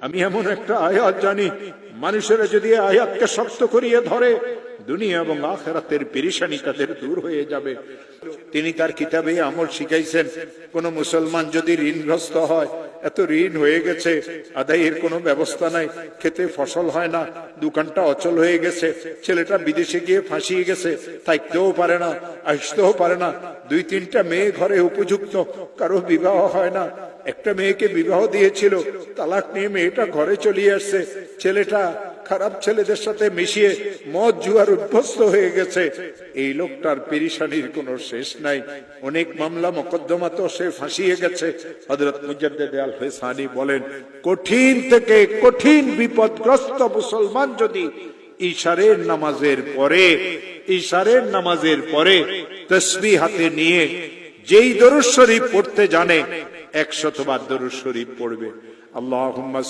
আমি এমন একটা আয়াত জানি, মানুষেরা যদি আয়াতকে শক্ত করিয়ে ধরে, দুনিয়া এবং আখিরাতের পেরেশানি তাদের দূর হয়ে যাবে। তিনি তার কিতাবে আমল শিখাইছেন, কোন মুসলমান যদি ঋণগ্রস্ত হয়, এত ঋণ হয়ে গেছে, আদায়ের কোনো ব্যবস্থা নাই, খেতে ফসল হয় না, দোকানটা অচল হয়ে গেছে, ছেলেটা বিদেশে গিয়ে ফাঁসিয়ে গেছে, থাকতেও পারে না, আসতেও পারে না, 2-3টা মেয়ে ঘরে উপযুক্ত, কারো বিবাহ হয় না, একটা মেয়েকে বিবাহ দিয়েছিল, তালাক নিয়ে মেয়েটা ঘরে চলে আসছে, ছেলেটা খারাপ ছেলেদের সাথে মিশিয়ে মদ জুয়ার অভ্যস্ত হয়ে গেছে। এই লোকটার পেরেশানির কোনো শেষ নাই, অনেক মামলা মোকদ্দমা তো সে ফাঁসিয়ে গেছে। হযরত মুজাদ্দিদ আল ফিসানি বলেন, কঠিন থেকে কঠিন বিপদগ্রস্ত মুসলমান যদি ইশারের নামাজের পরে তাসবিহ হাতে নিয়ে যেই দরুদ শরীফ পড়তে জানে, 100 বার দরুদ শরীফ পড়বে। আল্লাহুম্মা